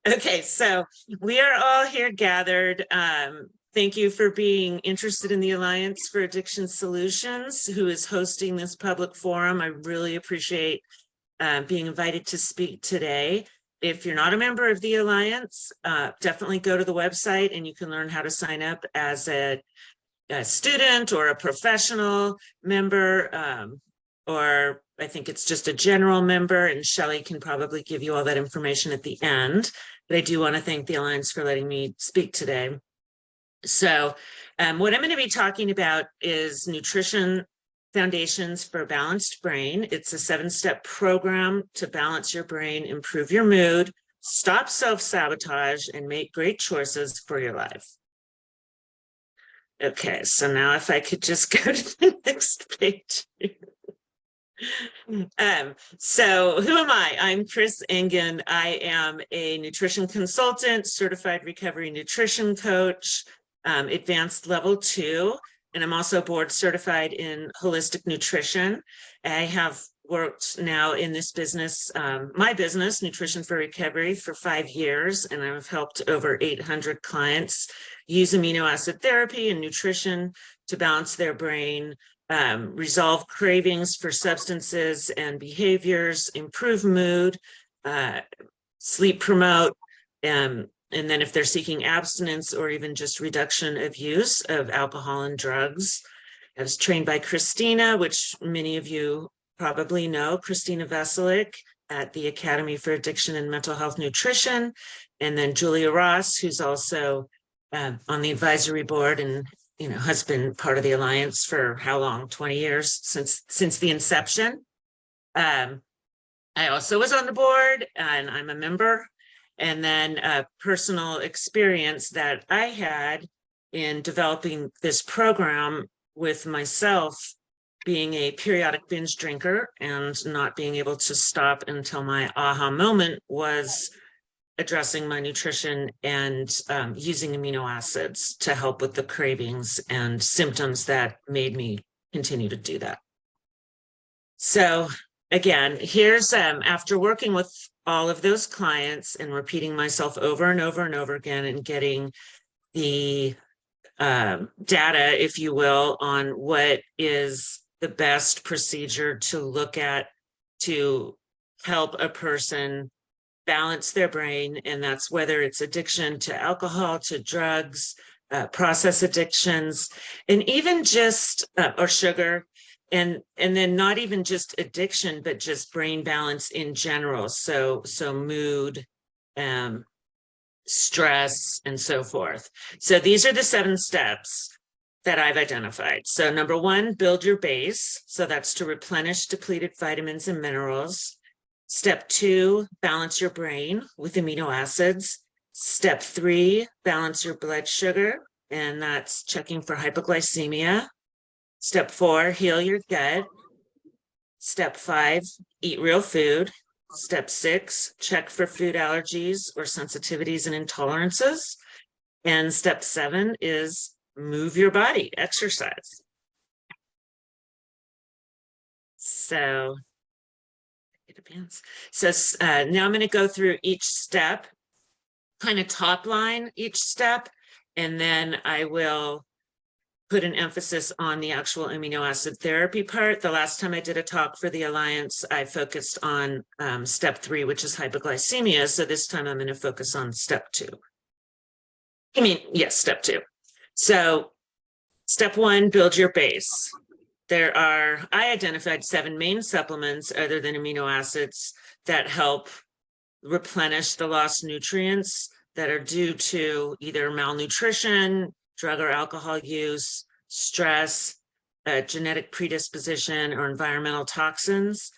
Okay, so we are all here gathered. Thank you for being interested in the Alliance for Addiction Solutions, who is hosting this public forum. I really appreciate being invited to speak today. If you're not a member of the Alliance, definitely go to the website and you can learn how to sign up as a student or a professional member, or I think it's just a general member, and Shelley can probably give you all that information at the end. But I do want to thank the Alliance for letting me speak today. So what I'm going to be talking about is Nutrition Foundations for a Balanced Brain. It's a 7-step program to balance your brain, improve your mood, stop self-sabotage, and make great choices for your life. Okay, so now if I could just go to the next page. So who am I? I'm Chris Engen. I am a nutrition consultant, certified recovery nutrition coach, advanced level 2, and I'm also board certified in holistic nutrition. I have worked now in this business, my business, Nutrition for Recovery, for 5 years, and I've helped over 800 clients use amino acid therapy and nutrition to balance their brain, resolve cravings for substances and behaviors, improve mood, sleep promote, and then if they're seeking abstinence or even just reduction of use of alcohol and drugs. I was trained by Christina, which many of you probably know, Christina Veselik at the Academy for Addiction and Mental Health Nutrition, and then Julia Ross, who's also on the advisory board and has been part of the Alliance for how long? 20 years since the inception. I also was on the board, and I'm a member. And then a personal experience that I had in developing this program with myself being a periodic binge drinker and not being able to stop until my aha moment was addressing my nutrition and using amino acids to help with the cravings and symptoms that made me continue to do that. So again, here's after working with all of those clients and repeating myself over and over and over again and getting the data, if you will, on what is the best procedure to look at to help a person balance their brain, and that's whether it's addiction to alcohol, to drugs, process addictions, and even just or sugar, and then not even just addiction, but just brain balance in general. So mood, stress, and so forth. So these are the 7 steps that I've identified. So number 1, build your base. So that's to replenish depleted vitamins and minerals. Step 2, balance your brain with amino acids. Step 3, balance your blood sugar, and that's checking for hypoglycemia. Step 4, heal your gut. Step 5, eat real food. Step 6, check for food allergies or sensitivities and intolerances. And step 7 is move your body, exercise. So now I'm going to go through each step, kind of top line each step, and then I will put an emphasis on the actual amino acid therapy part. The last time I did a talk for the Alliance, I focused on step 3, which is hypoglycemia. So this time I'm going to focus on step 2. Step 2. So step 1, build your base. I identified 7 main supplements other than amino acids that help replenish the lost nutrients that are due to either malnutrition, drug or alcohol use, stress, genetic predisposition, or environmental toxins.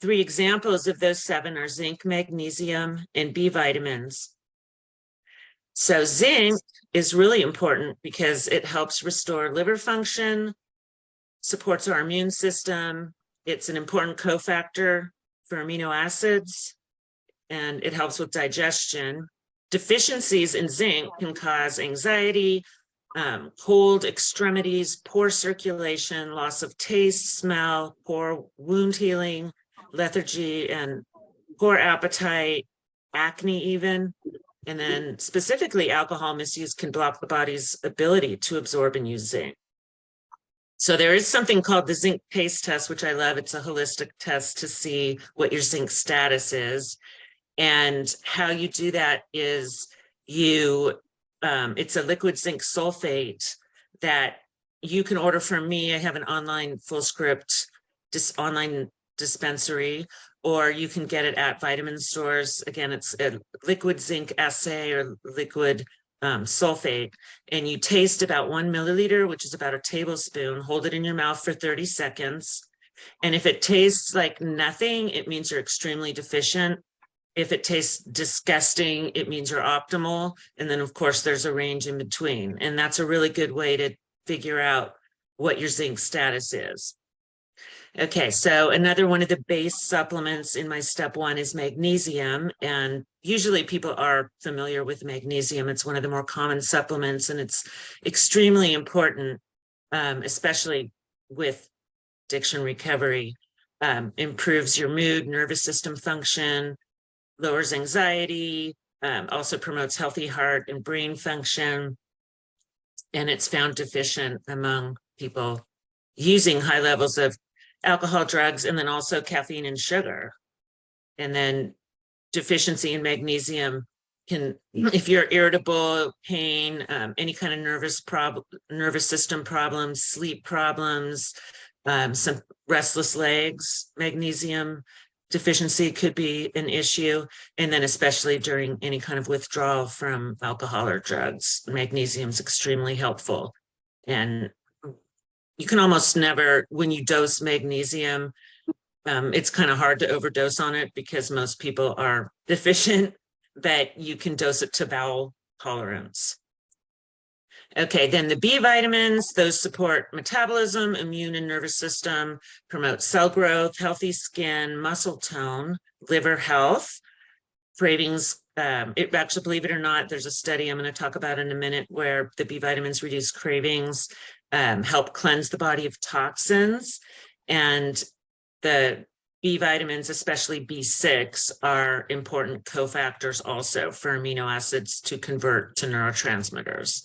3 examples of those 7 are zinc, magnesium, and B vitamins. So zinc is really important because it helps restore liver function, supports our immune system. It's an important cofactor for amino acids, and it helps with digestion. Deficiencies in zinc can cause anxiety, cold extremities, poor circulation, loss of taste, smell, poor wound healing, lethargy, and poor appetite, acne even. And then specifically alcohol misuse can block the body's ability to absorb and use zinc. So there is something called the zinc taste test, which I love. It's a holistic test to see what your zinc status is. And how you do that is it's a liquid zinc sulfate that you can order from me. I have an online full script online dispensary, or you can get it at vitamin stores. Again, it's a liquid zinc assay or liquid sulfate, and you taste about 1 milliliter, which is about a tablespoon. Hold it in your mouth for 30 seconds. And if it tastes like nothing, it means you're extremely deficient. If it tastes disgusting, it means you're optimal. And then, of course, there's a range in between. And that's a really good way to figure out what your zinc status is. Okay, so another one of the base supplements in my step 1 is magnesium. And usually people are familiar with magnesium. It's one of the more common supplements, and it's extremely important, especially with addiction recovery. Improves your mood, nervous system function, lowers anxiety, also promotes healthy heart and brain function. And it's found deficient among people using high levels of alcohol, drugs, and then also caffeine and sugar. And then deficiency in magnesium can, if you're irritable, pain, any kind of nervous system problems, sleep problems, some restless legs, magnesium deficiency could be an issue. And then especially during any kind of withdrawal from alcohol or drugs, magnesium is extremely helpful. And you can almost never, when you dose magnesium, it's kind of hard to overdose on it because most people are deficient, but you can dose it to bowel tolerance. Okay, then the B vitamins, those support metabolism, immune and nervous system, promote cell growth, healthy skin, muscle tone, liver health, cravings. Actually, believe it or not, there's a study I'm going to talk about in a minute where the B vitamins reduce cravings, help cleanse the body of toxins, and the B vitamins, especially B6, are important cofactors also for amino acids to convert to neurotransmitters.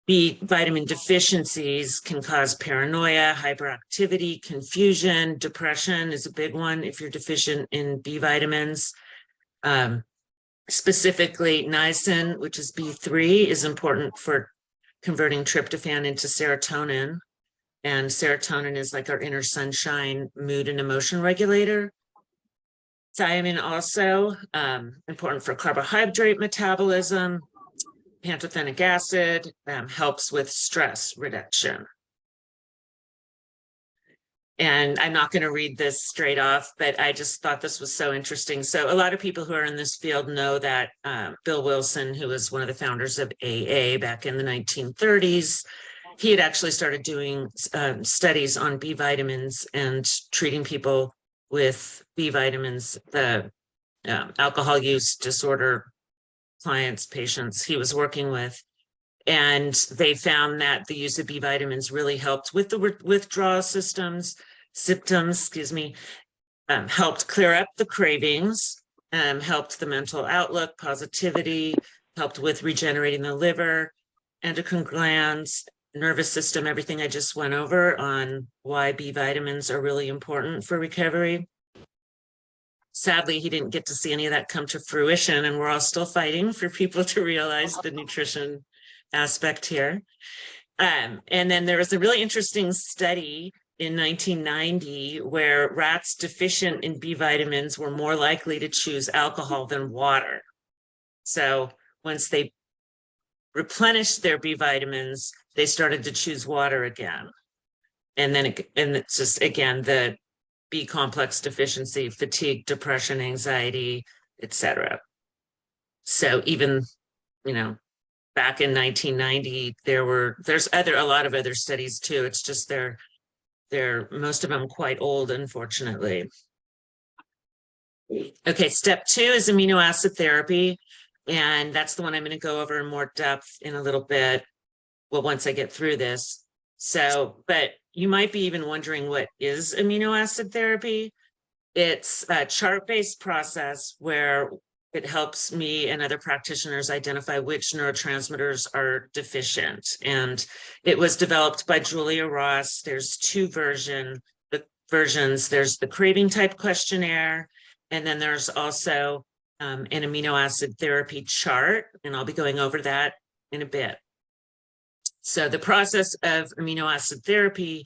B vitamin deficiencies can cause paranoia, hyperactivity, confusion, depression is a big one if you're deficient in B vitamins. Specifically, niacin, which is B3, is important for converting tryptophan into serotonin. And serotonin is like our inner sunshine, mood and emotion regulator. Thiamine also important for carbohydrate metabolism. Pantothenic acid helps with stress reduction. And I'm not going to read this straight off, but I just thought this was so interesting. So a lot of people who are in this field know that Bill Wilson, who was one of the founders of AA back in the 1930s, he had actually started doing studies on B vitamins and treating people with B vitamins, the alcohol use disorder clients, patients he was working with. And they found that the use of B vitamins really helped with the withdrawal symptoms, helped clear up the cravings, helped the mental outlook, positivity, helped with regenerating the liver, endocrine glands, nervous system, everything I just went over on why B vitamins are really important for recovery. Sadly, he didn't get to see any of that come to fruition, and we're all still fighting for people to realize the nutrition aspect here. And then there was a really interesting study in 1990 where rats deficient in B vitamins were more likely to choose alcohol than water. So once they replenished their B vitamins, they started to choose water again. And then it's just, again, the B complex deficiency, fatigue, depression, anxiety, etc. So even, back in 1990, there's a lot of other studies too. It's just they're most of them quite old, unfortunately. Okay, step 2 is amino acid therapy. And that's the one I'm going to go over in more depth in a little bit. Well, once I get through this. So, but you might be even wondering, what is amino acid therapy? It's a chart-based process where it helps me and other practitioners identify which neurotransmitters are deficient. And it was developed by Julia Ross. There's two versions. There's the craving type questionnaire, and then there's also an amino acid therapy chart, and I'll be going over that in a bit. So the process of amino acid therapy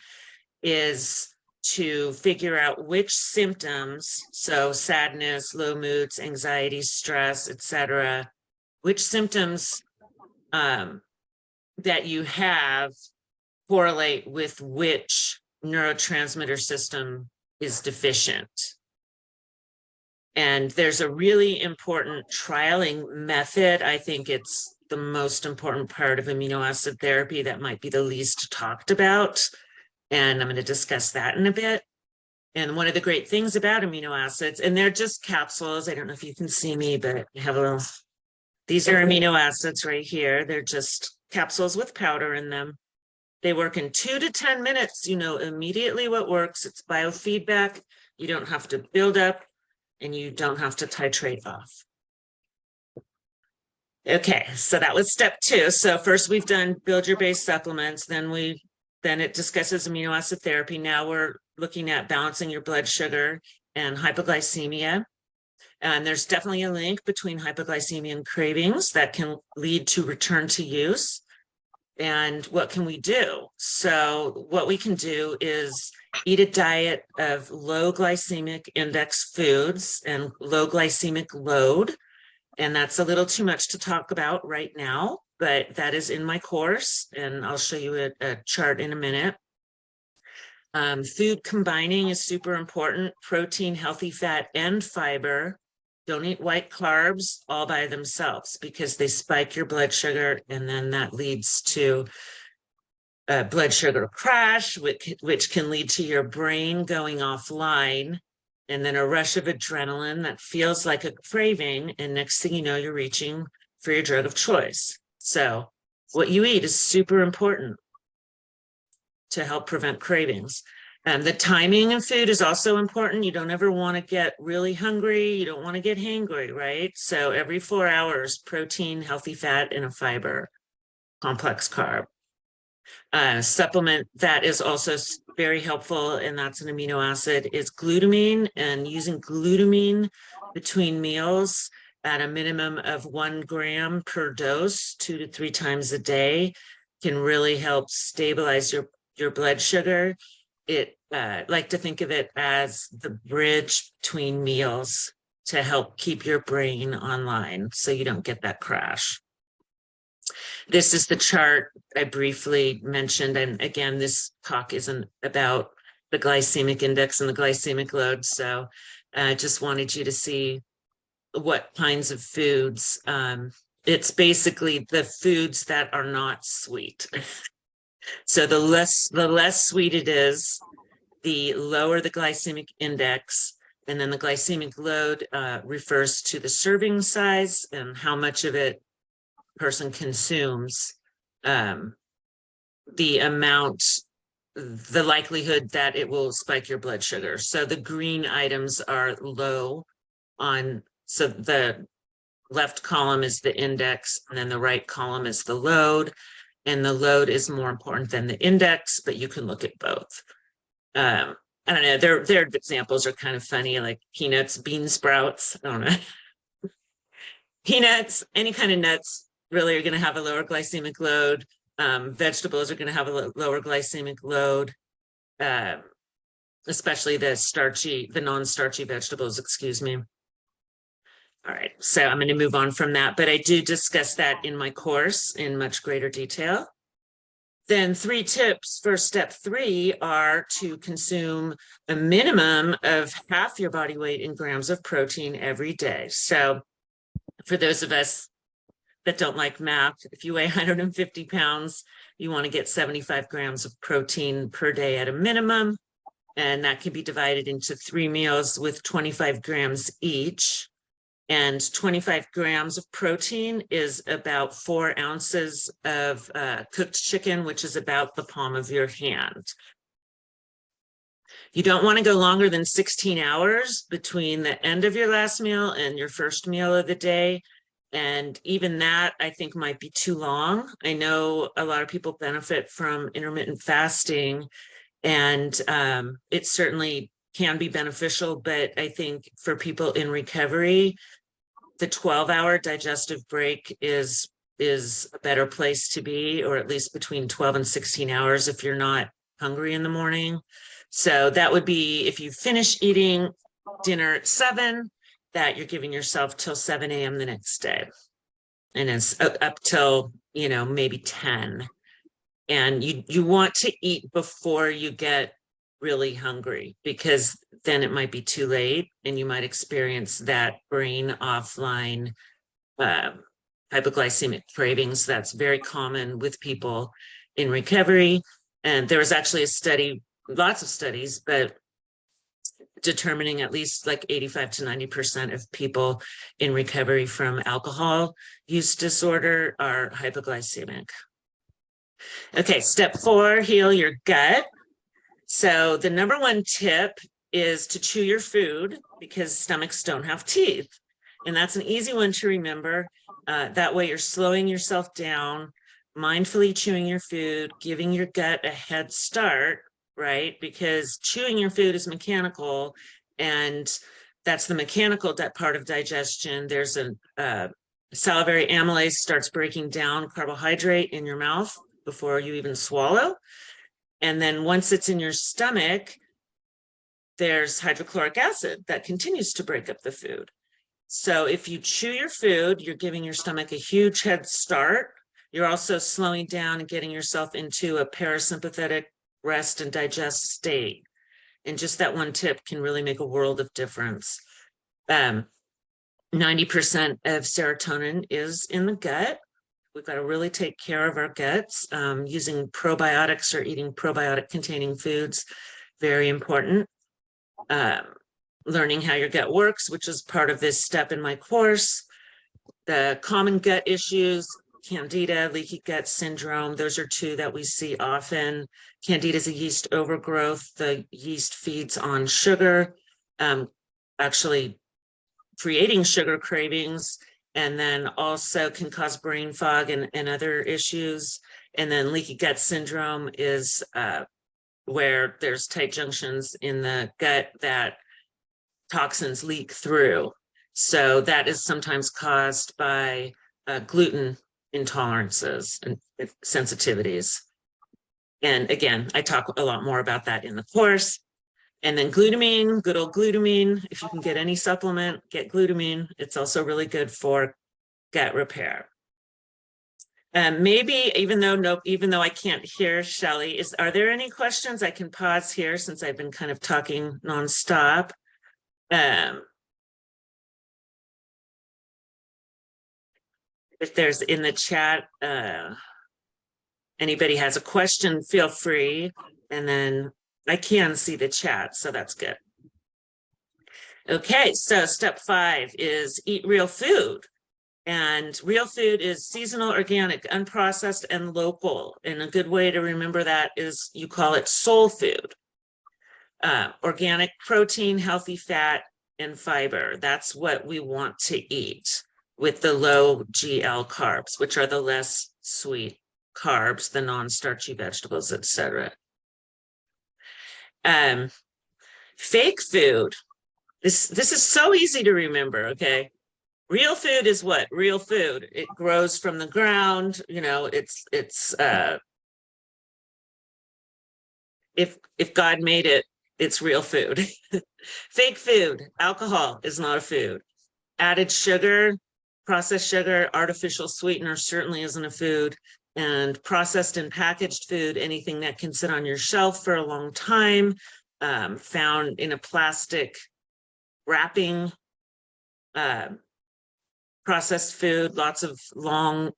is to figure out which symptoms, so sadness, low moods, anxiety, stress, etc., which symptoms that you have correlate with which neurotransmitter system is deficient. And there's a really important trialing method. I think it's the most important part of amino acid therapy that might be the least talked about. And I'm going to discuss that in a bit. And one of the great things about amino acids, and they're just capsules. I don't know if you can see me, but I have a little, these are amino acids right here. They're just capsules with powder in them. They work in 2 to 10 minutes. You know immediately what works. It's biofeedback. You don't have to build up and you don't have to titrate off. Okay, so that was step 2. So first we've done build your base supplements, then it discusses amino acid therapy. Now we're looking at balancing your blood sugar and hypoglycemia. And there's definitely a link between hypoglycemia and cravings that can lead to return to use. And what can we do? So what we can do is eat a diet of low glycemic index foods and low glycemic load. And that's a little too much to talk about right now, but that is in my course, and I'll show you a chart in a minute. Food combining is super important: protein, healthy fat, and fiber. Don't eat white carbs all by themselves because they spike your blood sugar, and then that leads to a blood sugar crash, which can lead to your brain going offline, and then a rush of adrenaline that feels like a craving, and next thing you know, you're reaching for your drug of choice. So what you eat is super important to help prevent cravings. And the timing of food is also important. You don't ever want to get really hungry. You don't want to get hangry, right? So every 4 hours, protein, healthy fat, and a fiber, complex carb. Supplement that is also very helpful, and that's an amino acid, is glutamine. And using glutamine between meals at a minimum of 1 gram per dose, 2 to 3 times a day, can really help stabilize your blood sugar. I like to think of it as the bridge between meals to help keep your brain online so you don't get that crash. This is the chart I briefly mentioned. And again, this talk isn't about the glycemic index and the glycemic load. So I just wanted you to see what kinds of foods. It's basically the foods that are not sweet. So the less sweet it is, the lower the glycemic index. And then the glycemic load refers to the serving size and how much of it person consumes, the amount, the likelihood that it will spike your blood sugar. So the green items are low on, so the left column is the index, and then the right column is the load. And the load is more important than the index, but you can look at both. I don't know, their examples are kind of funny, like peanuts, bean sprouts, I don't know. Peanuts, any kind of nuts really are going to have a lower glycemic load. Vegetables are going to have a lower glycemic load, especially the non-starchy vegetables, excuse me. All right, so I'm going to move on from that, but I do discuss that in my course in much greater detail. Then 3 tips for step 3 are to consume a minimum of half your body weight in grams of protein every day. So for those of us that don't like math, if you weigh 150 pounds, you want to get 75 grams of protein per day at a minimum. And that can be divided into 3 meals with 25 grams each. And 25 grams of protein is about 4 ounces of cooked chicken, which is about the palm of your hand. You don't want to go longer than 16 hours between the end of your last meal and your first meal of the day. And even that, I think, might be too long. I know a lot of people benefit from intermittent fasting, and it certainly can be beneficial. But I think for people in recovery, the 12-hour digestive break is a better place to be, or at least between 12 and 16 hours if you're not hungry in the morning. So that would be if you finish eating dinner at 7, that you're giving yourself till 7 a.m. the next day. And it's up till, maybe 10. And you want to eat before you get really hungry, because then it might be too late and you might experience that brain offline hypoglycemic cravings. That's very common with people in recovery. And there was actually a study, lots of studies, but determining at least like 85 to 90% of people in recovery from alcohol use disorder are hypoglycemic. Okay, step 4, heal your gut. So the number 1 tip is to chew your food, because stomachs don't have teeth. And that's an easy one to remember. That way you're slowing yourself down, mindfully chewing your food, giving your gut a head start, right? Because chewing your food is mechanical, and that's the mechanical part of digestion. There's a salivary amylase starts breaking down carbohydrate in your mouth before you even swallow. And then once it's in your stomach, there's hydrochloric acid that continues to break up the food. So if you chew your food, you're giving your stomach a huge head start. You're also slowing down and getting yourself into a parasympathetic rest and digest state. And just that one tip can really make a world of difference. 90% of serotonin is in the gut. We've got to really take care of our guts. Using probiotics or eating probiotic containing foods, very important. Learning how your gut works, which is part of this step in my course. The common gut issues, Candida, leaky gut syndrome, those are 2 that we see often. Candida is a yeast overgrowth. The yeast feeds on sugar, actually creating sugar cravings, and then also can cause brain fog and other issues. And then leaky gut syndrome is where there's tight junctions in the gut that toxins leak through. So that is sometimes caused by gluten intolerances and sensitivities. And again, I talk a lot more about that in the course. And then glutamine, good old glutamine. If you can get any supplement, get glutamine. It's also really good for gut repair. Maybe even though I can't hear Shelley, are there any questions? I can pause here since I've been kind of talking nonstop. If there's in the chat, anybody has a question, feel free. And then I can see the chat, so that's good. Okay, so step 5 is eat real food. And real food is seasonal, organic, unprocessed, and local. And a good way to remember that is you call it soul food. Organic protein, healthy fat, and fiber. That's what we want to eat, with the low GL carbs, which are the less sweet carbs, the non-starchy vegetables, etc. Fake food. This is so easy to remember, okay? Real food is what? Real food. It grows from the ground, if God made it, it's real food. Fake food, alcohol is not a food. Added sugar, processed sugar, artificial sweetener certainly isn't a food. And processed and packaged food, anything that can sit on your shelf for a long time, found in a plastic wrapping, processed food, lots of long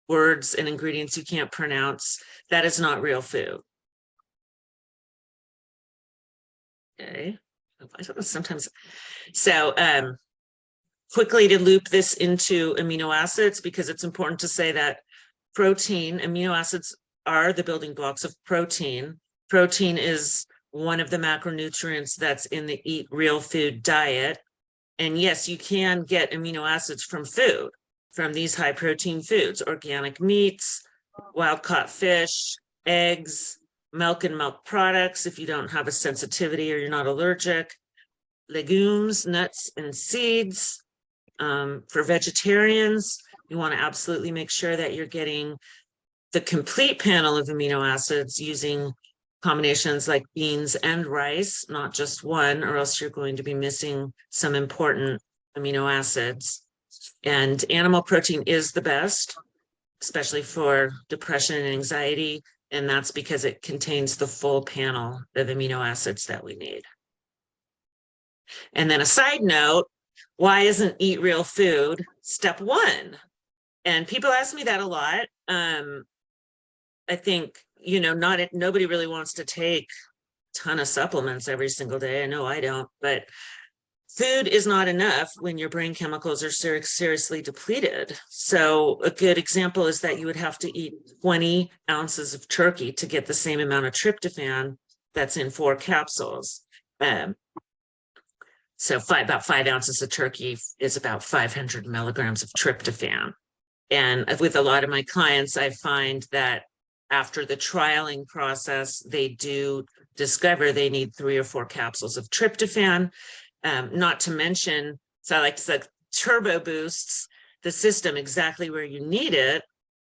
words and ingredients you can't pronounce, that is not real food. Okay, sometimes. So quickly to loop this into amino acids, because it's important to say that amino acids are the building blocks of protein. Protein is one of the macronutrients that's in the Eat Real Food diet. And yes, you can get amino acids from food, from these high protein foods, organic meats, wild caught fish, eggs, milk and milk products if you don't have a sensitivity or you're not allergic, legumes, nuts, and seeds. For vegetarians, you want to absolutely make sure that you're getting the complete panel of amino acids using combinations like beans and rice, not just one, or else you're going to be missing some important amino acids. And animal protein is the best, especially for depression and anxiety, and that's because it contains the full panel of amino acids that we need. And then a side note, why isn't Eat Real Food step one? And people ask me that a lot. I think, you know, nobody really wants to take a ton of supplements every single day. I know I don't, but food is not enough when your brain chemicals are seriously depleted. So a good example is that you would have to eat 20 ounces of turkey to get the same amount of tryptophan that's in 4 capsules. So about 5 ounces of turkey is about 500 milligrams of tryptophan. And with a lot of my clients, I find that after the trialing process, they do discover they need 3 or 4 capsules of tryptophan. Not to mention, so I like to say, turbo boosts the system exactly where you need it,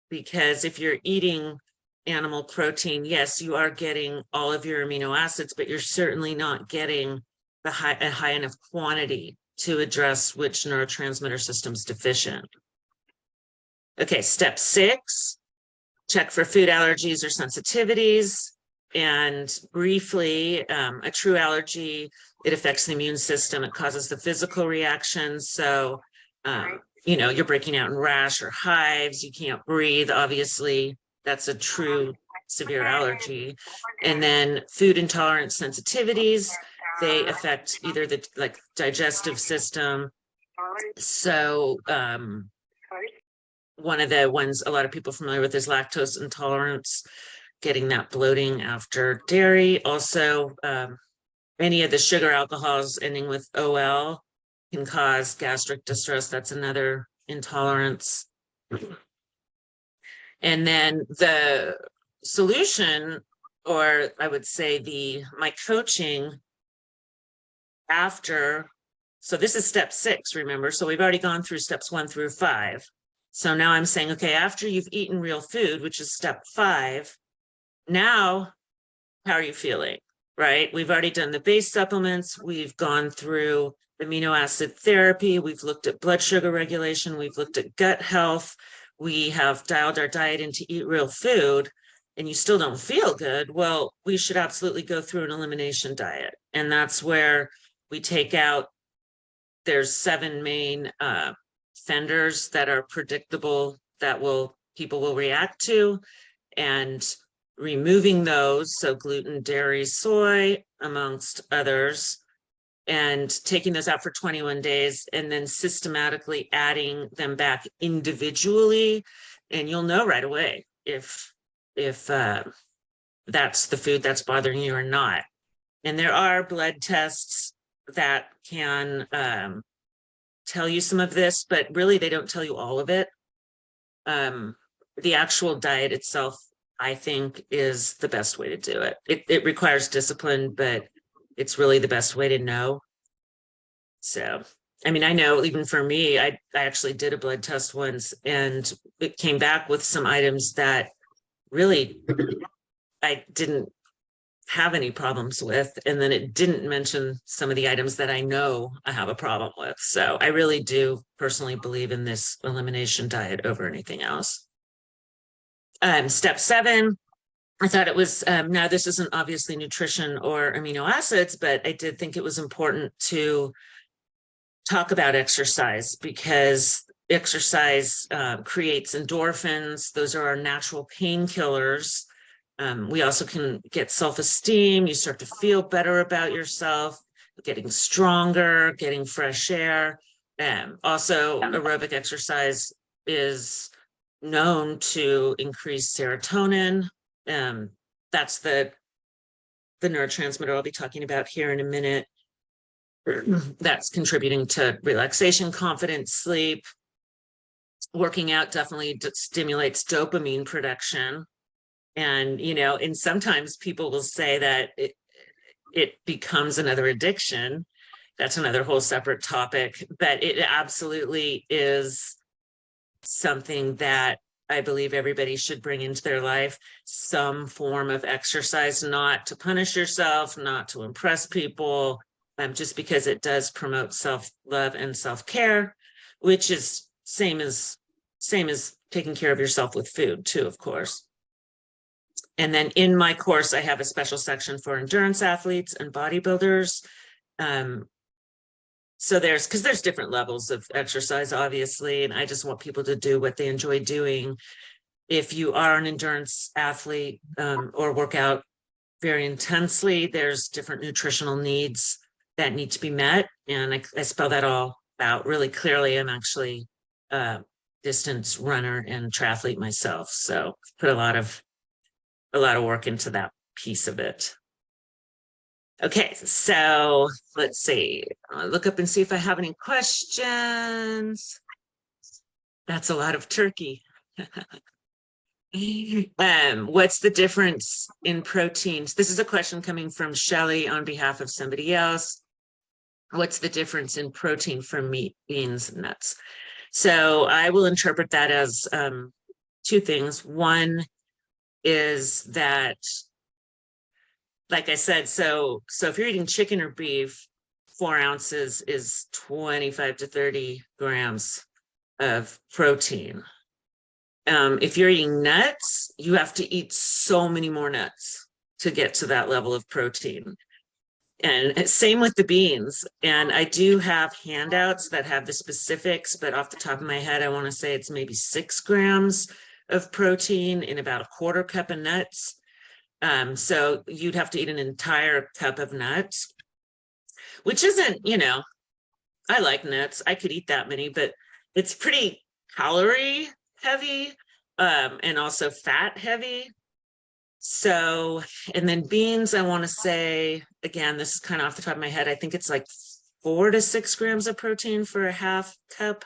because if you're eating animal protein, yes, you are getting all of your amino acids, but you're certainly not getting a high enough quantity to address which neurotransmitter system's deficient. Okay, step 6, check for food allergies or sensitivities. And briefly, a true allergy, it affects the immune system. It causes the physical reactions. So, you know, you're breaking out in rash or hives. You can't breathe, obviously. That's a true severe allergy. And then food intolerance sensitivities, they affect either the digestive system. So, one of the ones a lot of people are familiar with is lactose intolerance, getting that bloating after dairy. Also, any of the sugar alcohols ending with OL can cause gastric distress. That's another intolerance. And then the solution, or I would say my coaching after, so this is step 6, remember? So we've already gone through steps 1 through 5. So now I'm saying, okay, after you've eaten real food, which is step 5, now how are you feeling, right? We've already done the base supplements. We've gone through amino acid therapy. We've looked at blood sugar regulation. We've looked at gut health. We have dialed our diet into Eat Real Food, and you still don't feel good. Well, we should absolutely go through an elimination diet. And that's where we take out, there's 7 main offenders that are predictable that people will react to, and removing those, so gluten, dairy, soy, amongst others, and taking those out for 21 days, and then systematically adding them back individually. And you'll know right away if that's the food that's bothering you or not. And there are blood tests that can tell you some of this, but really they don't tell you all of it. The actual diet itself, I think, is the best way to do it. It requires discipline, but it's really the best way to know. So, I mean, I know even for me, I actually did a blood test once, and it came back with some items that really I didn't have any problems with. And then it didn't mention some of the items that I know I have a problem with. So I really do personally believe in this elimination diet over anything else. Step 7, I thought it was, now this isn't obviously nutrition or amino acids, but I did think it was important to talk about exercise, because exercise creates endorphins. Those are our natural painkillers. We also can get self-esteem. You start to feel better about yourself, getting stronger, getting fresh air. Also, aerobic exercise is known to increase serotonin. That's the the neurotransmitter I'll be talking about here in a minute. That's contributing to relaxation, confidence, sleep. Working out definitely stimulates dopamine production. And, you know, and sometimes people will say that it becomes another addiction. That's another whole separate topic, but it absolutely is something that I believe everybody should bring into their life. Some form of exercise, not to punish yourself, not to impress people, just because it does promote self-love and self-care, which is same as taking care of yourself with food too, of course. And then in my course, I have a special section for endurance athletes and bodybuilders. So because there's different levels of exercise, obviously, and I just want people to do what they enjoy doing. If you are an endurance athlete or work out very intensely, there's different nutritional needs that need to be met. And I spell that all out really clearly. I'm actually a distance runner and triathlete myself. So put a lot of work into that piece of it. Okay, so let's see. I'll look up and see if I have any questions. That's a lot of turkey. What's the difference in proteins? This is a question coming from Shelley on behalf of somebody else. What's the difference in protein from meat, beans, and nuts? So I will interpret that as two things. One is that, like I said, so if you're eating chicken or beef, 4 ounces is 25 to 30 grams of protein. If you're eating nuts, you have to eat so many more nuts to get to that level of protein. And same with the beans. And I do have handouts that have the specifics, but off the top of my head, I want to say it's maybe 6 grams of protein in about a 1/4 cup of nuts. So you'd have to eat an entire cup of nuts, which isn't, you know, I like nuts. I could eat that many, but it's pretty calorie heavy and also fat heavy. So, and then beans, I want to say, again, this is kind of off the top of my head, I think it's like 4 to 6 grams of protein for a 1/2 cup.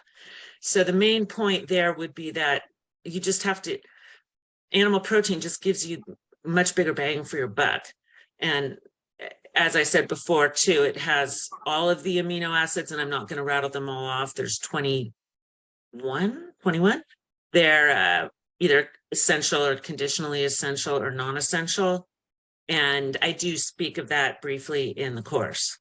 So the main point there would be that you just have to, animal protein just gives you much bigger bang for your buck. And as I said before too, it has all of the amino acids, and I'm not going to rattle them all off. There's 21. They're either essential or conditionally essential or non-essential. And I do speak of that briefly in the course,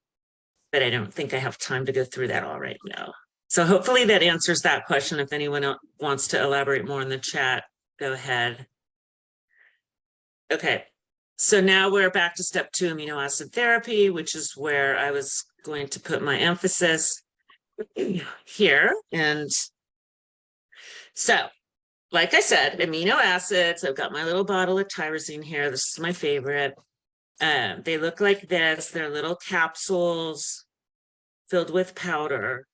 but I don't think I have time to go through that all right now. So hopefully that answers that question. If anyone wants to elaborate more in the chat, go ahead. Okay, so now we're back to step 2, amino acid therapy, which is where I was going to put my emphasis here. And so, like I said, amino acids, I've got my little bottle of tyrosine here. This is my favorite. They look like this. They're little capsules filled with powder,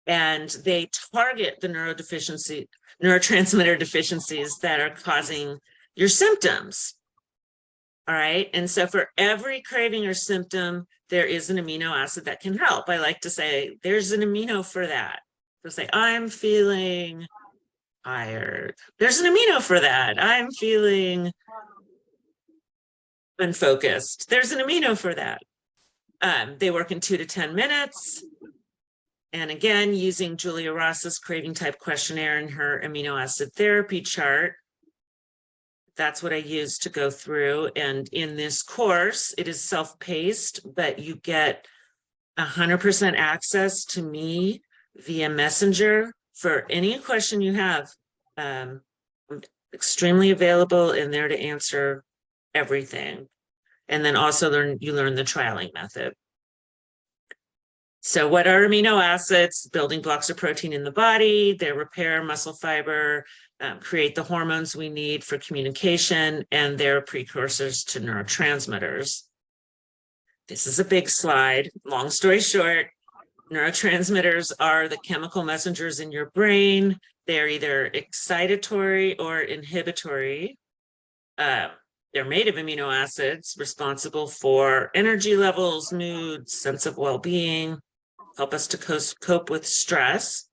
and they target the neurotransmitter deficiencies that are causing your symptoms. All right. And so for every craving or symptom, there is an amino acid that can help. I like to say there's an amino for that. So say, I'm feeling tired. There's an amino for that. I'm feeling unfocused. There's an amino for that. They work in 2 to 10 minutes. And again, using Julia Ross's craving type questionnaire and her amino acid therapy chart, that's what I use to go through. And in this course, it is self-paced, but you get 100% access to me via Messenger for any question you have. I'm extremely available and there to answer everything. And then also you learn the trialing method. So what are amino acids? Building blocks of protein in the body. They repair muscle fiber, create the hormones we need for communication, and they're precursors to neurotransmitters. This is a big slide. Long story short, neurotransmitters are the chemical messengers in your brain. They're either excitatory or inhibitory. they're made of amino acids responsible for energy levels, mood, sense of well-being, help us to cope with stress.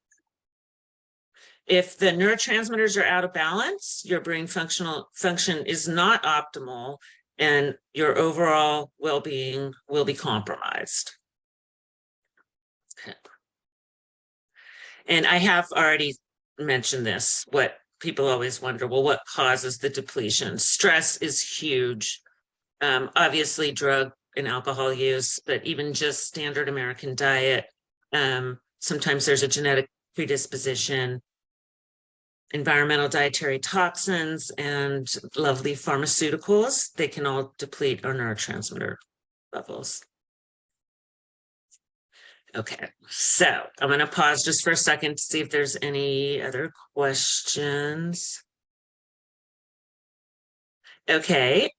If the neurotransmitters are out of balance, your brain function is not optimal, and your overall well-being will be compromised. Okay. And I have already mentioned this, what people always wonder, well, what causes the depletion? Stress is huge. Obviously, drug and alcohol use, but even just standard American diet. Sometimes there's a genetic predisposition, environmental dietary toxins, and lovely pharmaceuticals. They can all deplete our neurotransmitter levels. Okay, so I'm going to pause just for a second to see if there's any other questions. Okay,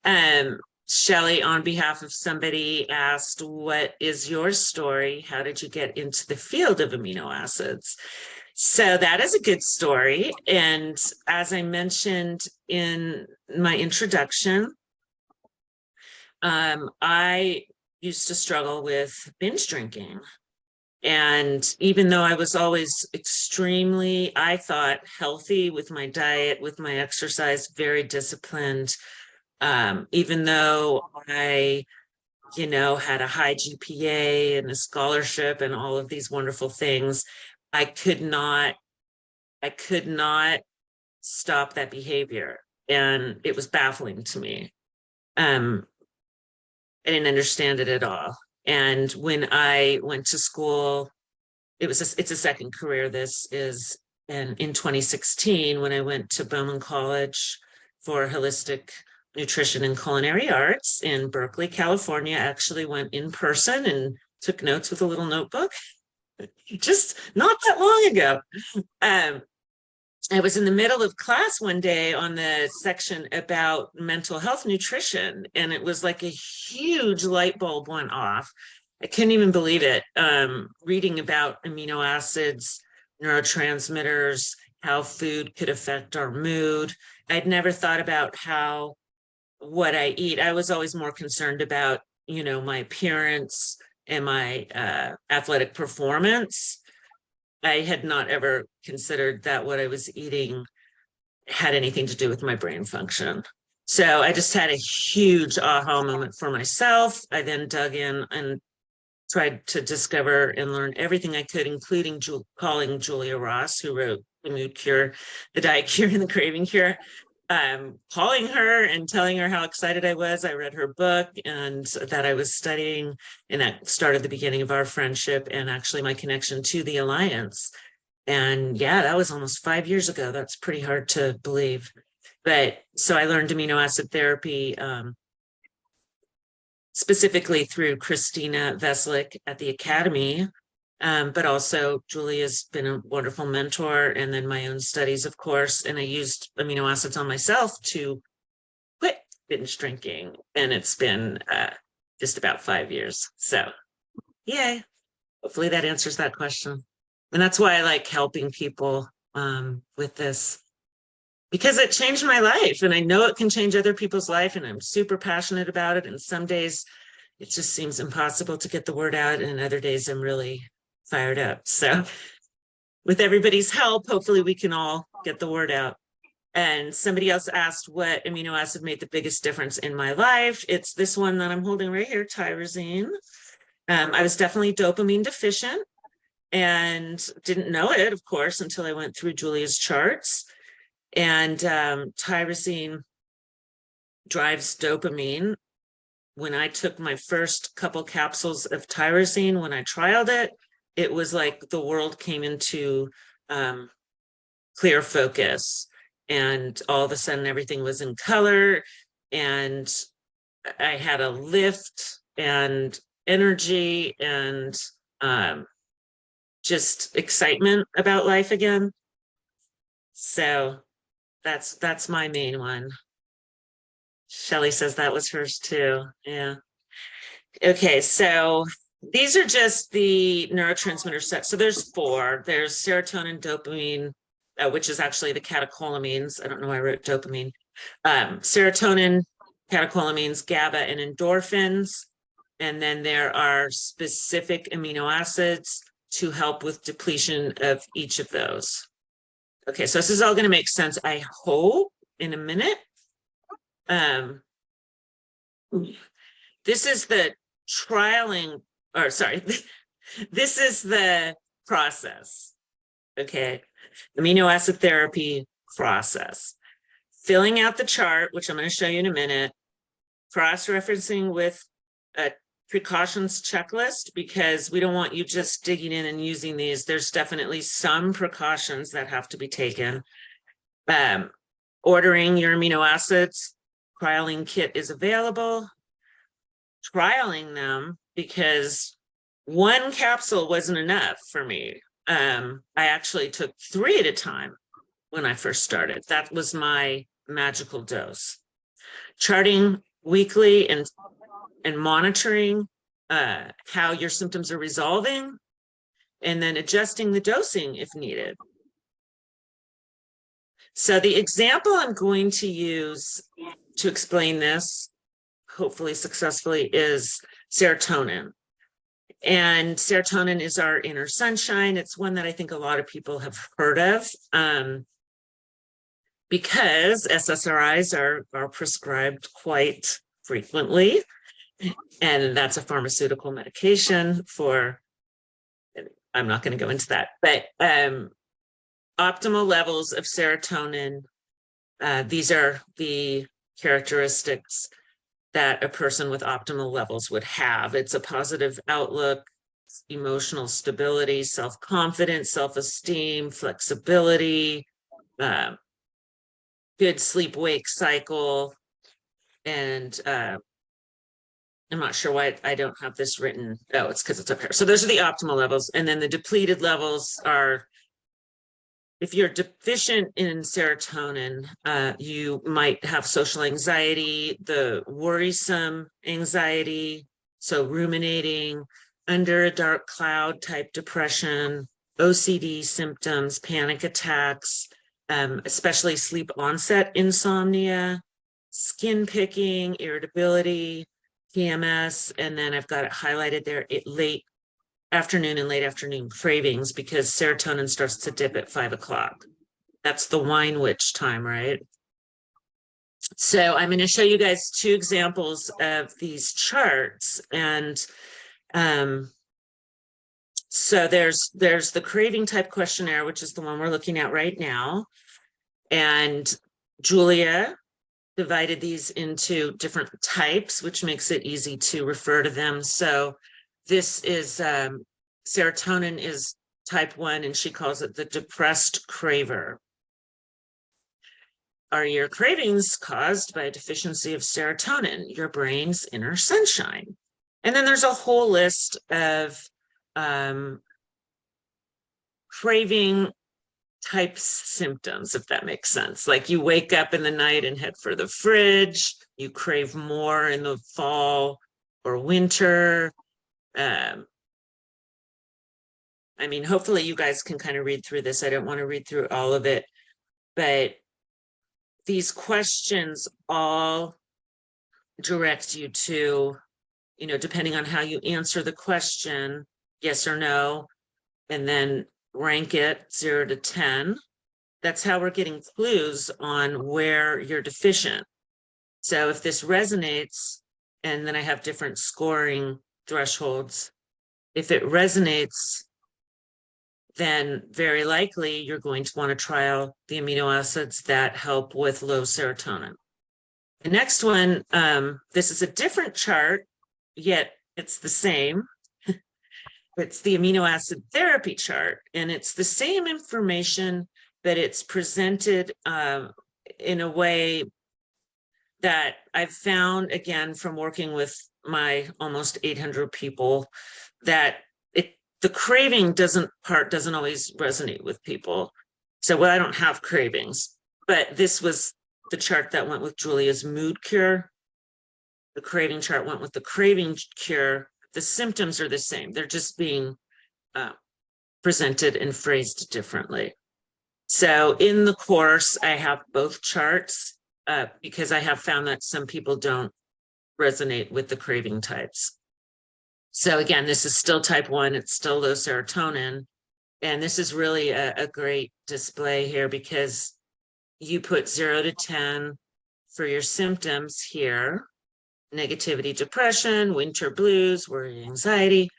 Shelley, on behalf of somebody, asked, what is your story? How did you get into the field of amino acids? So that is a good story. And as I mentioned in my introduction, I used to struggle with binge drinking. And even though I was always extremely, I thought, healthy with my diet, with my exercise, very disciplined, even though I, had a high GPA and a scholarship and all of these wonderful things, I could not stop that behavior. And it was baffling to me. I didn't understand it at all. And when I went to school, it's a second career. This is in 2016, when I went to Bowman College for holistic nutrition and culinary arts in Berkeley, California. I actually went in person and took notes with a little notebook, just not that long ago. I was in the middle of class one day on the section about mental health nutrition, and it was like a huge light bulb went off. I couldn't even believe it. Reading about amino acids, neurotransmitters, how food could affect our mood. I'd never thought about what I eat. I was always more concerned about, my appearance and my athletic performance. I had not ever considered that what I was eating had anything to do with my brain function. So I just had a huge aha moment for myself. I then dug in and tried to discover and learn everything I could, including calling Julia Ross, who wrote The Mood Cure, The Diet Cure, and The Craving Cure. Calling her and telling her how excited I was. I read her book and that I was studying, and that started the beginning of our friendship and actually my connection to the Alliance. And yeah, that was almost 5 years ago. That's pretty hard to believe. But so I learned amino acid therapy, specifically through Christina Veslick at the Academy. But also Julia's been a wonderful mentor, and then my own studies, of course. And I used amino acids on myself to quit binge drinking. And it's been just about 5 years. So yay. Hopefully that answers that question. And that's why I like helping people with this, because it changed my life, and I know it can change other people's life, and I'm super passionate about it. And some days it just seems impossible to get the word out, and other days I'm really fired up. So with everybody's help, hopefully we can all get the word out. And somebody else asked what amino acid made the biggest difference in my life. It's this one that I'm holding right here, tyrosine. I was definitely dopamine deficient and didn't know it, of course, until I went through Julia's charts. And tyrosine drives dopamine. When I took my first couple capsules of tyrosine, when I trialed it, it was like the world came into clear focus, and all of a sudden everything was in color, and I had a lift and energy and just excitement about life again. So that's my main one. Shelley says that was hers too. Yeah. Okay, so these are just the neurotransmitter sets. So there's 4. There's serotonin, dopamine, which is actually the catecholamines. I don't know why I wrote dopamine. Serotonin, catecholamines, GABA, and endorphins. And then there are specific amino acids to help with depletion of each of those. Okay, so this is all going to make sense, I hope, in a minute. This is the trialing, or sorry, this is the process. Okay, amino acid therapy process. Filling out the chart, which I'm going to show you in a minute, cross-referencing with a precautions checklist, because we don't want you just digging in and using these. There's definitely some precautions that have to be taken. Ordering your amino acids, trialing kit is available. Trialing them, because one capsule wasn't enough for me. I actually took 3 at a time when I first started. That was my magical dose. Charting weekly and monitoring how your symptoms are resolving, and then adjusting the dosing if needed. So the example I'm going to use to explain this, hopefully successfully, is serotonin. And serotonin is our inner sunshine. It's one that I think a lot of people have heard of, because SSRIs are prescribed quite frequently. And that's a pharmaceutical medication for, I'm not going to go into that, but optimal levels of serotonin, these are the characteristics that a person with optimal levels would have. It's a positive outlook, emotional stability, self-confidence, self-esteem, flexibility, good sleep-wake cycle, and I'm not sure why I don't have this written. Oh, it's because it's up here. So those are the optimal levels. And then the depleted levels are, if you're deficient in serotonin, you might have social anxiety, the worrisome anxiety, so ruminating, under a dark cloud type depression, OCD symptoms, panic attacks, especially sleep onset insomnia, skin picking, irritability, PMS, and then I've got it highlighted there, late afternoon and late afternoon cravings, because serotonin starts to dip at 5 o'clock. That's the wine witch time, right? So I'm going to show you guys 2 examples of these charts. And so there's the craving type questionnaire, which is the one we're looking at right now. And Julia divided these into different types, which makes it easy to refer to them. So this is serotonin is type 1, and she calls it the depressed craver. Are your cravings caused by a deficiency of serotonin, your brain's inner sunshine? And then there's a whole list of craving type symptoms, if that makes sense. Like you wake up in the night and head for the fridge, you crave more in the fall or winter. I mean, hopefully you guys can kind of read through this. I don't want to read through all of it, but these questions all direct you to, you know, depending on how you answer the question, yes or no, and then rank it 0 to 10. That's how we're getting clues on where you're deficient. So if this resonates, and then I have different scoring thresholds, if it resonates, then very likely you're going to want to trial the amino acids that help with low serotonin. The next one, this is a different chart, yet it's the same. It's the amino acid therapy chart, and it's the same information, but it's presented in a way that I've found, again, from working with my almost 800 people, that the craving doesn't always resonate with people. So, well, I don't have cravings, but this was the chart that went with Julia's mood cure. The craving chart went with the craving cure. The symptoms are the same. They're just being presented and phrased differently. So in the course, I have both charts. because I have found that some people don't resonate with the craving types. So again, this is still type 1, it's still low serotonin. And this is really a great display here because you put 0 to 10 for your symptoms here: negativity, depression, winter blues, worry, anxiety.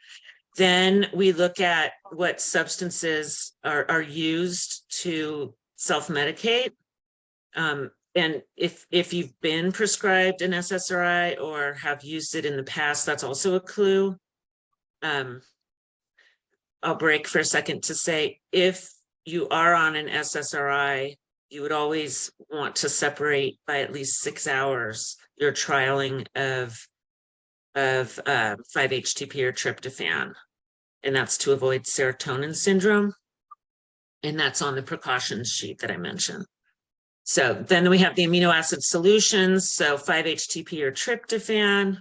Then we look at what substances are used to self-medicate. And if you've been prescribed an SSRI or have used it in the past, that's also a clue. I'll break for a second to say, if you are on an SSRI, you would always want to separate by at least 6 hours your trialing of 5-HTP or tryptophan. And that's to avoid serotonin syndrome. And that's on the precautions sheet that I mentioned. So then we have the amino acid solutions. So 5-HTP or tryptophan.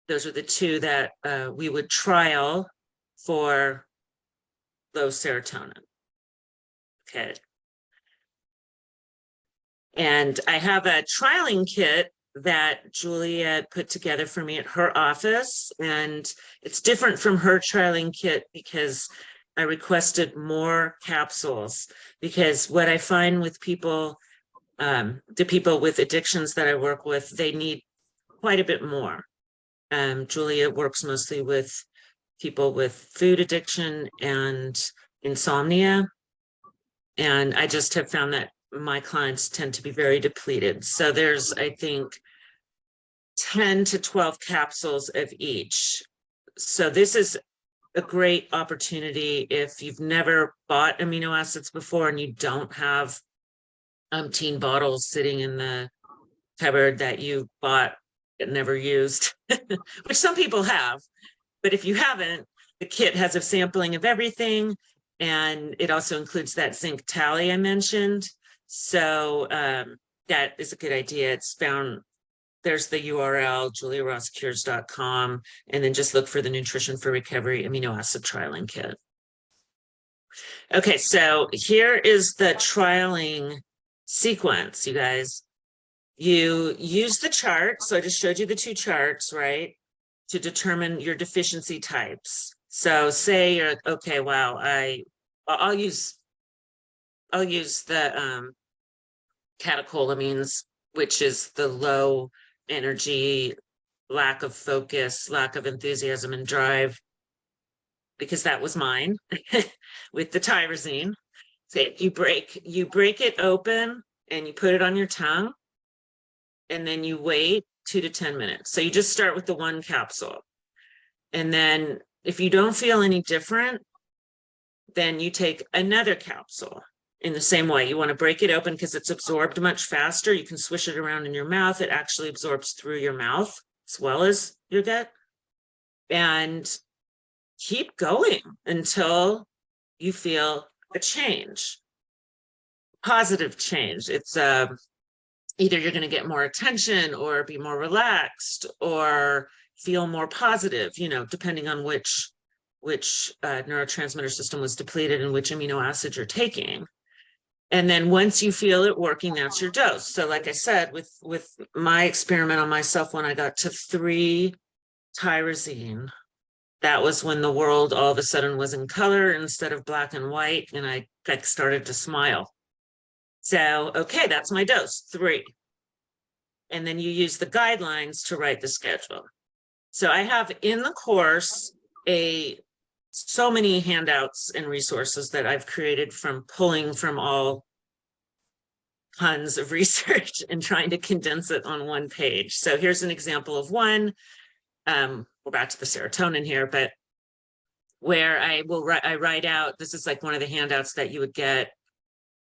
Those are the two that we would trial for low serotonin. Okay. And I have a trialing kit that Julia put together for me at her office. And it's different from her trialing kit because I requested more capsules, because what I find with people, the people with addictions that I work with, they need quite a bit more. Julia works mostly with people with food addiction and insomnia. And I just have found that my clients tend to be very depleted. So there's, I think, 10 to 12 capsules of each. So this is a great opportunity if you've never bought amino acids before and you don't have umpteen bottles sitting in the cupboard that you bought and never used, which some people have. But if you haven't, the kit has a sampling of everything, and it also includes that zinc tally I mentioned. So that is a good idea. It's found, there's the URL, juliarosscures.com, and then just look for the Nutrition for Recovery amino acid trialing kit. Okay, so here is the trialing sequence, you guys. You use the chart. So I just showed you the 2 charts, right, to determine your deficiency types. So say you're okay, wow, I'll use the catecholamines, which is the low energy, lack of focus, lack of enthusiasm and drive, because that was mine with the tyrosine. So you break it open and you put it on your tongue, and then you wait 2 to 10 minutes. So you just start with the 1 capsule. And then if you don't feel any different, then you take another capsule in the same way. You want to break it open because it's absorbed much faster. You can swish it around in your mouth. It actually absorbs through your mouth as well as your gut. And keep going until you feel a change, positive change. It's either you're going to get more attention or be more relaxed or feel more positive, you know, depending on which neurotransmitter system was depleted and which amino acid you're taking. And then once you feel it working, that's your dose. So like I said, with my experiment on myself, when I got to 3 tyrosine, that was when the world all of a sudden was in color instead of black and white. And I started to smile. So, okay, that's my dose, 3. And then you use the guidelines to write the schedule. So I have in the course so many handouts and resources that I've created from pulling from all tons of research and trying to condense it on 1 page. So here's an example of one. We're back to the serotonin here, but where I write out, this is like one of the handouts that you would get.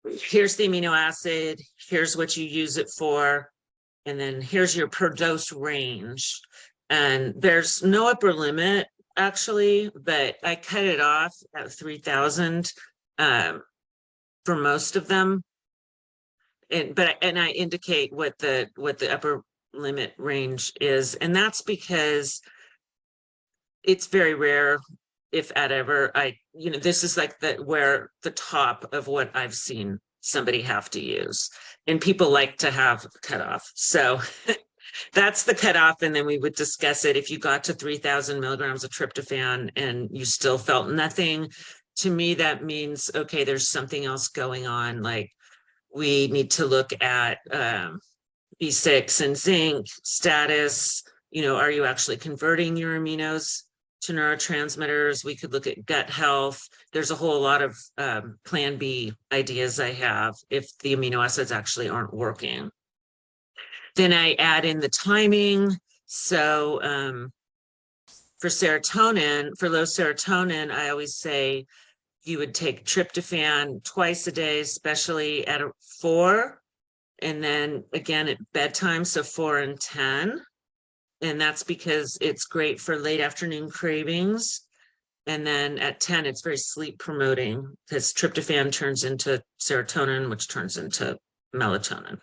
Here's the amino acid, here's what you use it for, and then here's your per dose range. And there's no upper limit actually, but I cut it off at 3,000 for most of them. And I indicate what the upper limit range is, and that's because it's very rare, if at ever, this is like where the top of what I've seen somebody have to use. And people like to have a cutoff. So that's the cutoff. And then we would discuss it. If you got to 3,000 milligrams of tryptophan and you still felt nothing, to me, that means, okay, there's something else going on. Like we need to look at B6 and zinc status. You know, are you actually converting your aminos to neurotransmitters? We could look at gut health. There's a whole lot of plan B ideas I have if the amino acids actually aren't working. Then I add in the timing. So for serotonin, for low serotonin, I always say you would take tryptophan twice a day, especially at 4, and then again at bedtime, so 4 and 10. And that's because it's great for late afternoon cravings. And then at 10, it's very sleep promoting because tryptophan turns into serotonin, which turns into melatonin.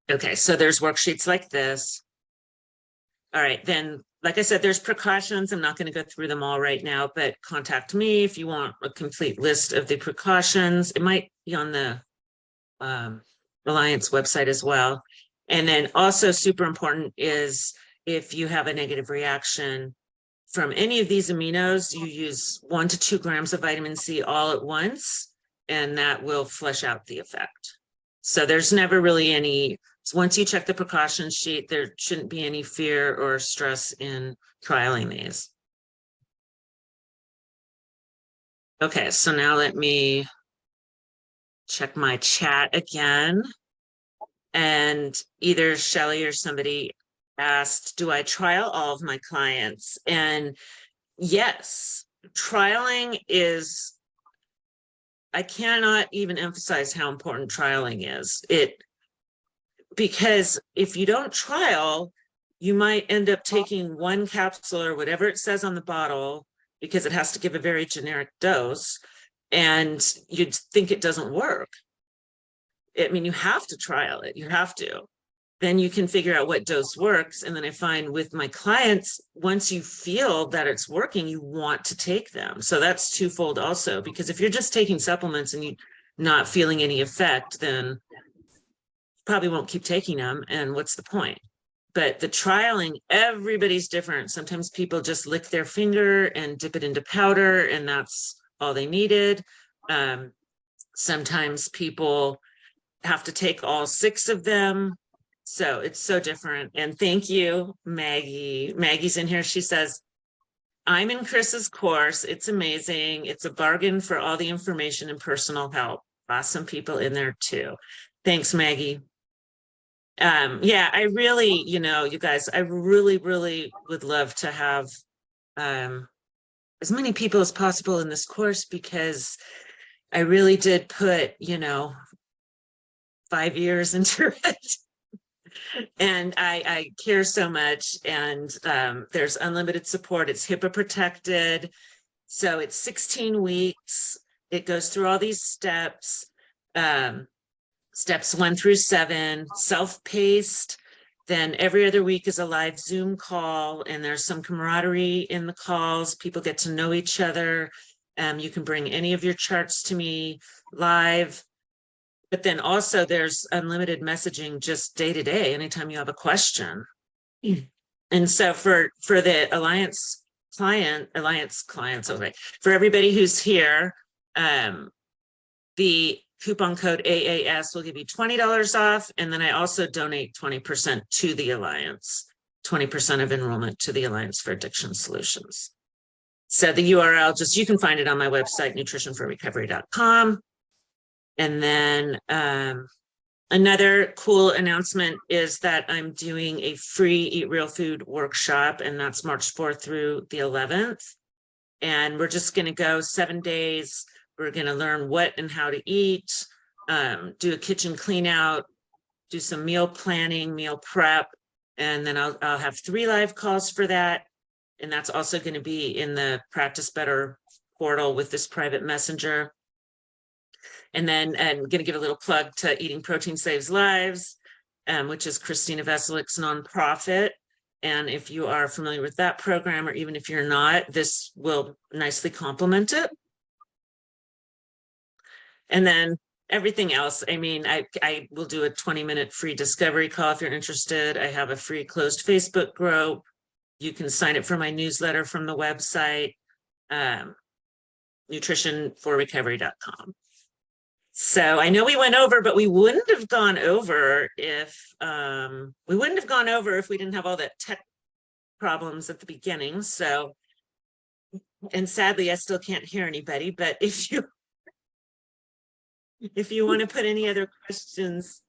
Okay, so there's worksheets like this. All right, then, like I said, there's precautions. I'm not going to go through them all right now, but contact me if you want a complete list of the precautions. It might be on the Alliance website as well. And then also super important is if you have a negative reaction from any of these aminos, you use 1 to 2 grams of vitamin C all at once, and that will flush out the effect. So there's never really any, once you check the precaution sheet, there shouldn't be any fear or stress in trialing these. Okay, so now let me check my chat again. And either Shelley or somebody asked, do I trial all of my clients? And yes, trialing is, I cannot even emphasize how important trialing is. Because if you don't trial, you might end up taking 1 capsule or whatever it says on the bottle, because it has to give a very generic dose, and you'd think it doesn't work. I mean, you have to trial it. You have to. Then you can figure out what dose works. And then I find with my clients, once you feel that it's working, you want to take them. So that's twofold also, because if you're just taking supplements and you're not feeling any effect, then you probably won't keep taking them. And what's the point? But the trialing, everybody's different. Sometimes people just lick their finger and dip it into powder, and that's all they needed. Sometimes people have to take all 6 of them. So it's so different. And thank you, Maggie. Maggie's in here. She says, I'm in Chris's course. It's amazing. It's a bargain for all the information and personal help. Awesome people in there too. Thanks, Maggie. Yeah, I really, you know, you guys, I really, really would love to have as many people as possible in this course, because I really did put, you know, 5 years into it. And I care so much. And there's unlimited support. It's HIPAA protected. So it's 16 weeks. It goes through all these steps, steps 1 through 7, self-paced. Then every other week is a live Zoom call, and there's some camaraderie in the calls. People get to know each other. You can bring any of your charts to me live. But then also there's unlimited messaging just day to day, anytime you have a question. And so for the Alliance clients, okay, for everybody who's here, the coupon code AAS will give you $20 off. And then I also donate 20% to the Alliance, 20% of enrollment to the Alliance for Addiction Solutions. So the URL, just, you can find it on my website, nutritionforrecovery.com. And then another cool announcement is that I'm doing a free Eat Real Food workshop, and that's March 4th through the 11th. And we're just going to go 7 days. We're going to learn what and how to eat, do a kitchen clean out, do some meal planning, meal prep, and then I'll have 3 live calls for that. And that's also going to be in the Practice Better portal with this private messenger. And then I'm going to give a little plug to Eating Protein Saves Lives, which is Christina Veselic's nonprofit. And if you are familiar with that program, or even if you're not, this will nicely complement it. And then everything else, I mean, I will do a 20-minute free discovery call if you're interested. I have a free closed Facebook group. You can sign up for my newsletter from the website, nutritionforrecovery.com. So I know we went over, but we wouldn't have gone over if we didn't have all that tech problems at the beginning. So, and sadly, I still can't hear anybody, but if you want to put any other questions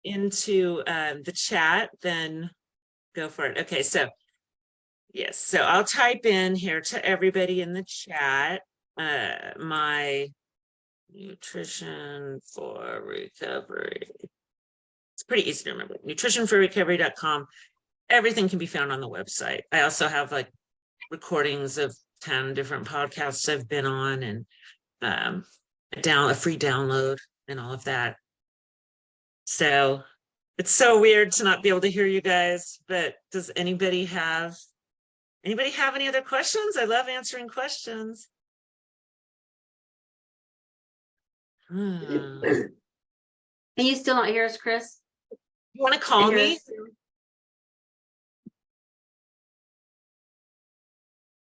into the chat, then go for it. Okay, so yes, so I'll type in here to everybody in the chat, my nutrition for recovery. It's pretty easy to remember. Nutritionforrecovery.com. Everything can be found on the website. I also have like recordings of 10 different podcasts I've been on, and a free download and all of that. So it's so weird to not be able to hear you guys, but does anybody have any other questions? I love answering questions. Can you still not hear us, Chris? You want to call me?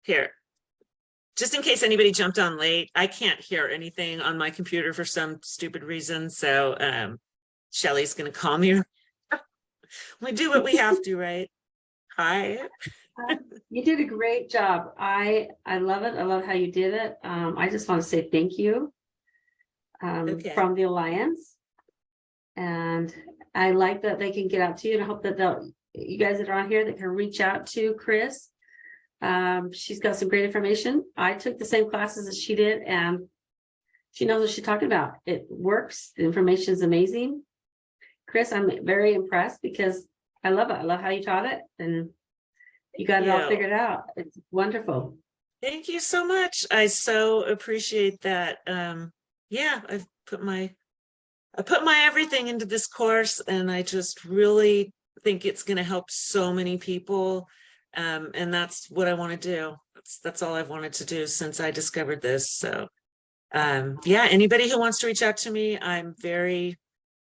Here, just in case anybody jumped on late, I can't hear anything on my computer for some stupid reason. So Shelly's going to call me. We do what we have to, right? Hi. You did a great job. I love it. I love how you did it. I just want to say thank you from the Alliance. And I like that they can get out to you, and I hope that you guys that are on here that can reach out to Chris. She's got some great information. I took the same classes as she did, and she knows what she's talking about. It works. The information is amazing. Chris, I'm very impressed because I love it. I love how you taught it, and you got it all figured out. It's wonderful. Thank you so much. I so appreciate that. Yeah, I put my everything into this course, and I just really think it's going to help so many people. And that's what I want to do. That's all I've wanted to do since I discovered this. So yeah, anybody who wants to reach out to me, I'm very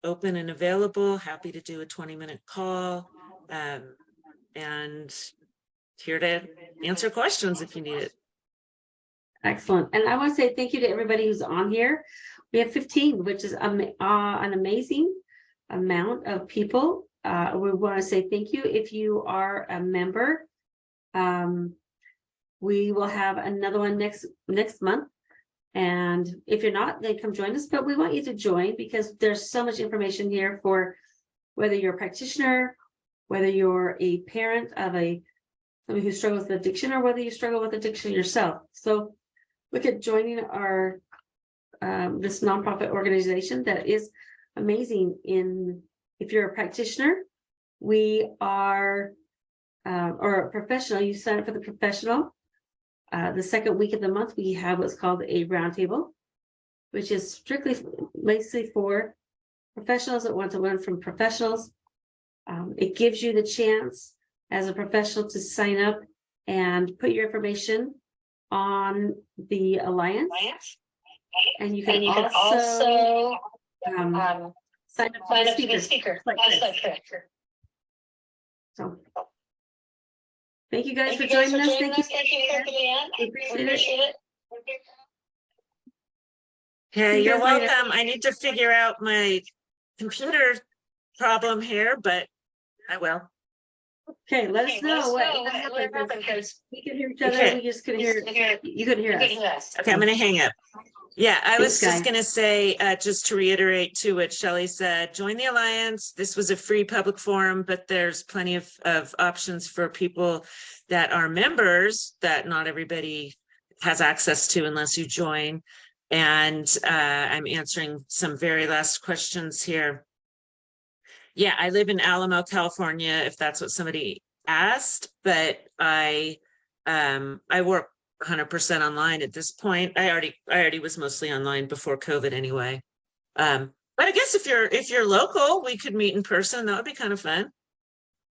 open and available, happy to do a 20-minute call, and here to answer questions if you need it. Excellent. And I want to say thank you to everybody who's on here. We have 15, which is an amazing amount of people. We want to say thank you. If you are a member, we will have another one next month. And if you're not, then come join us. But we want you to join because there's so much information here for whether you're a practitioner, whether you're a parent of somebody who struggles with addiction, or whether you struggle with addiction yourself. So look at joining our this nonprofit organization that is amazing. If you're a practitioner, we are or a professional, you sign up for the professional. The second week of the month, we have what's called a roundtable, which is strictly basically for professionals that want to learn from professionals. It gives you the chance as a professional to sign up and put your information on the Alliance. And you can also sign up to be a speaker. So thank you guys for joining us. Thank you. We appreciate it. Hey, you're welcome. I need to figure out my computer problem here, but I will. Okay, let us know what happened, because we can hear each other. Okay. We just couldn't hear you. Couldn't hear us. Okay, I'm going to hang up. Yeah, I was just going to say, just to reiterate to what Shelley said, join the Alliance. This was a free public forum, but there's plenty of options for people that are members that not everybody has access to unless you join. And I'm answering some very last questions here. Yeah, I live in Alamo, California, if that's what somebody asked, but I work 100% online at this point. I already was mostly online before COVID anyway. But I guess if you're local, we could meet in person. That would be kind of fun.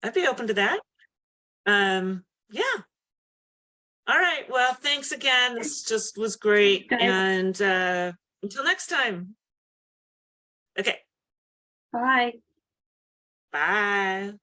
I'd be open to that. Yeah. All right. Well, thanks again. This just was great. And until next time. Okay, Bye. bye.